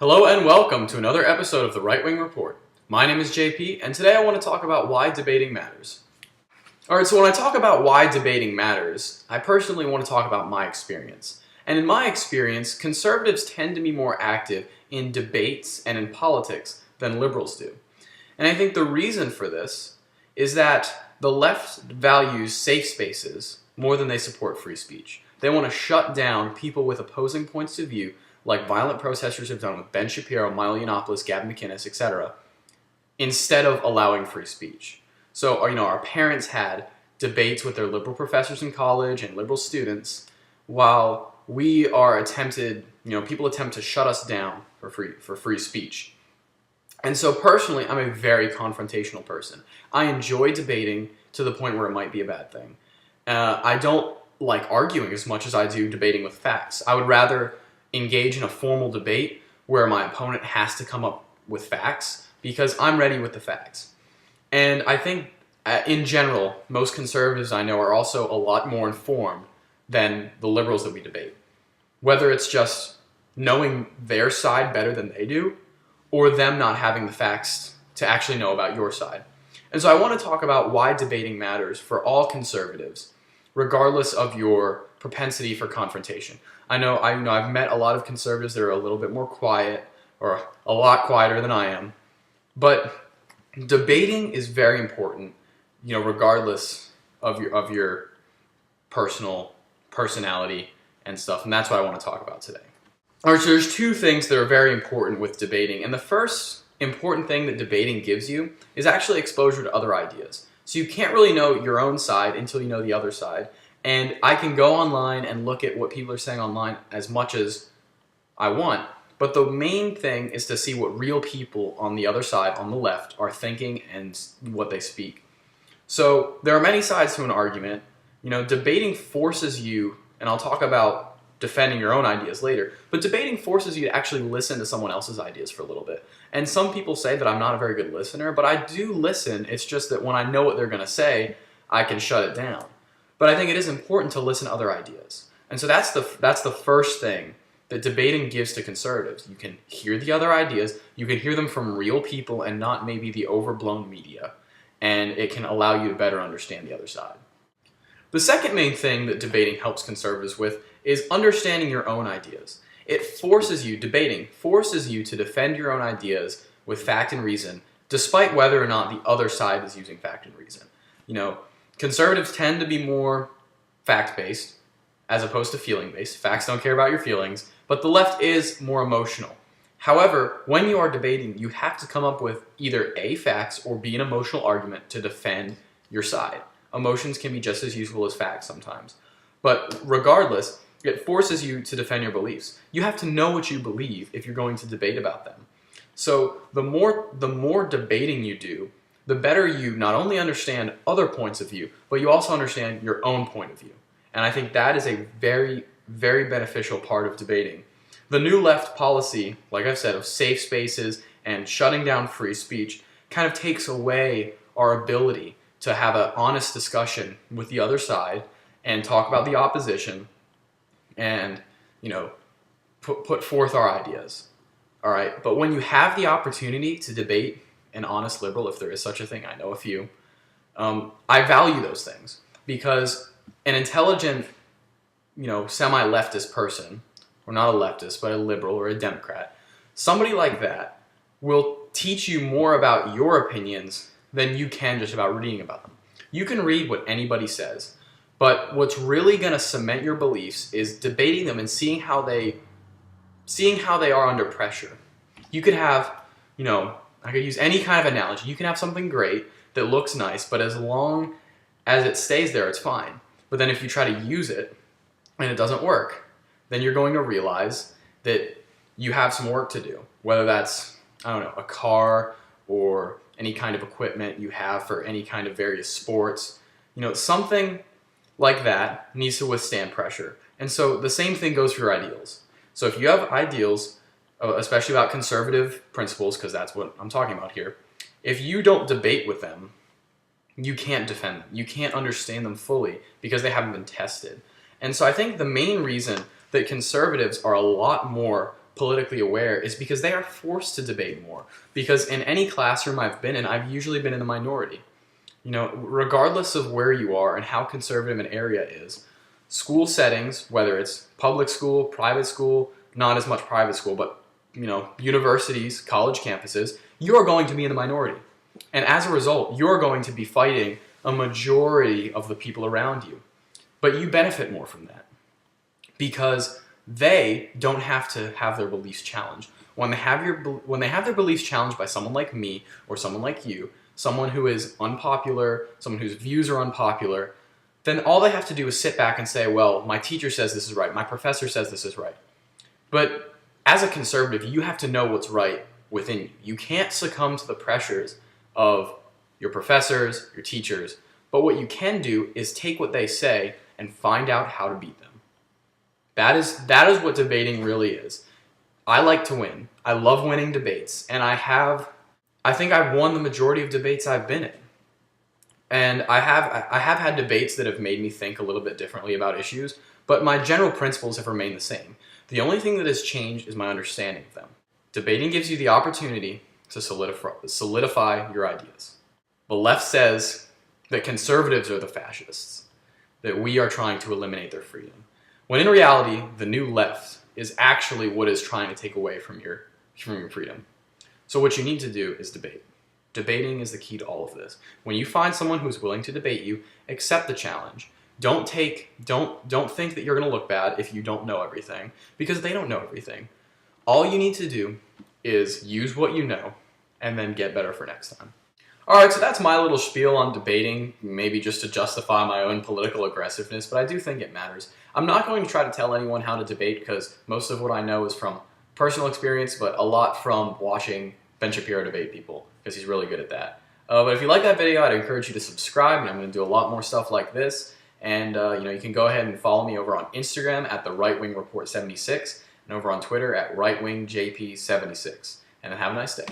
Hello and welcome to another episode of the Right Wing Report. My name is JP, and today I want to talk about why debating matters. Alright, so when I talk about why debating matters, I personally want to talk about my experience. And in my experience, conservatives tend to be more active in debates and in politics than liberals do. And I think the reason for this is that the left values safe spaces more than they support free speech. They want to shut down people with opposing points of view, like violent protesters have done with Ben Shapiro, Milo Yiannopoulos, Gavin McInnes, etc., instead of allowing free speech. So, our parents had debates with their liberal professors in college and liberal students, while people attempt to shut us down for free speech. And so personally, I'm a very confrontational person. I enjoy debating to the point where it might be a bad thing. I don't like arguing as much as I do debating with facts. I would rather engage in a formal debate where my opponent has to come up with facts because I'm ready with the facts. And I think, in general, most conservatives I know are also a lot more informed than the liberals that we debate. Whether it's just knowing their side better than they do, or them not having the facts to actually know about your side. And so I want to talk about why debating matters for all conservatives, regardless of your propensity for confrontation. I've met a lot of conservatives that are a little bit more quiet, or a lot quieter than I am, but debating is very important, regardless of your personality and stuff, and that's what I want to talk about today. All right, so there's two things that are very important with debating, and the first important thing that debating gives you is actually exposure to other ideas. So you can't really know your own side until you know the other side, and I can go online and look at what people are saying online as much as I want, but the main thing is to see what real people on the other side, on the left, are thinking and what they speak. So there are many sides to an argument. Debating forces you, and I'll talk about defending your own ideas later, but debating forces you to actually listen to someone else's ideas for a little bit. And some people say that I'm not a very good listener, but I do listen. It's just that when I know what they're going to say, I can shut it down. But I think it is important to listen to other ideas. And so that's the first thing that debating gives to conservatives. You can hear the other ideas, you can hear them from real people and not maybe the overblown media, and it can allow you to better understand the other side. The second main thing that debating helps conservatives with is understanding your own ideas. Debating forces you to defend your own ideas with fact and reason, despite whether or not the other side is using fact and reason. Conservatives tend to be more fact-based as opposed to feeling-based. Facts don't care about your feelings, but the left is more emotional. However, when you are debating, you have to come up with either A, facts, or B, an emotional argument to defend your side. Emotions can be just as useful as facts sometimes. But regardless, it forces you to defend your beliefs. You have to know what you believe if you're going to debate about them. So the more debating you do, the better you not only understand other points of view, but you also understand your own point of view. And I think that is a very, very beneficial part of debating. The new left policy, like I've said, of safe spaces and shutting down free speech kind of takes away our ability to have an honest discussion with the other side and talk about the opposition and, put forth our ideas. All right, but when you have the opportunity to debate an honest liberal, if there is such a thing, I know a few, I value those things because an intelligent, semi-leftist person, or not a leftist, but a liberal or a Democrat, somebody like that will teach you more about your opinions than you can just about reading about them. You can read what anybody says, but what's really going to cement your beliefs is debating them and seeing how they are under pressure. You could have, I could use any kind of analogy. You can have something great that looks nice, but as long as it stays there, it's fine. But then if you try to use it and it doesn't work, then you're going to realize that you have some work to do, whether that's, a car or any kind of equipment you have for any kind of various sports. Something like that needs to withstand pressure. And so the same thing goes for your ideals. So if you have ideals, especially about conservative principles, because that's what I'm talking about here, if you don't debate with them, you can't defend them. You can't understand them fully because they haven't been tested. And so I think the main reason that conservatives are a lot more politically aware is because they are forced to debate more. Because in any classroom I've been in, I've usually been in the minority. You know, regardless of where you are and how conservative an area is, school settings, whether it's public school, private school, not as much private school, but you know, universities, college campuses, you're going to be in the minority. And as a result, you're going to be fighting a majority of the people around you. But you benefit more from that because they don't have to have their beliefs challenged. When they have their beliefs challenged by someone like me or someone like you, someone who is unpopular, someone whose views are unpopular, then all they have to do is sit back and say, well, my teacher says this is right, my professor says this is right. But as a conservative, you have to know what's right within you. You can't succumb to the pressures of your professors, your teachers, but what you can do is take what they say and find out how to beat them. That is what debating really is. I like to win. I love winning debates, and I think I've won the majority of debates I've been in. And I have had debates that have made me think a little bit differently about issues, but my general principles have remained the same. The only thing that has changed is my understanding of them. Debating gives you the opportunity to solidify your ideas. The left says that conservatives are the fascists, that we are trying to eliminate their freedom. When in reality, the new left is actually what is trying to take away from your freedom. So what you need to do is debate. Debating is the key to all of this. When you find someone who's willing to debate you, accept the challenge. Don't think that you're going to look bad if you don't know everything, because they don't know everything. All you need to do is use what you know and then get better for next time. Alright, so that's my little spiel on debating, maybe just to justify my own political aggressiveness, but I do think it matters. I'm not going to try to tell anyone how to debate because most of what I know is from personal experience, but a lot from watching Ben Shapiro debate people, because he's really good at that. But if you like that video, I'd encourage you to subscribe, and I'm going to do a lot more stuff like this. And you can go ahead and follow me over on Instagram at the RightWingReport76 and over on Twitter at RightWingJP76. And have a nice day.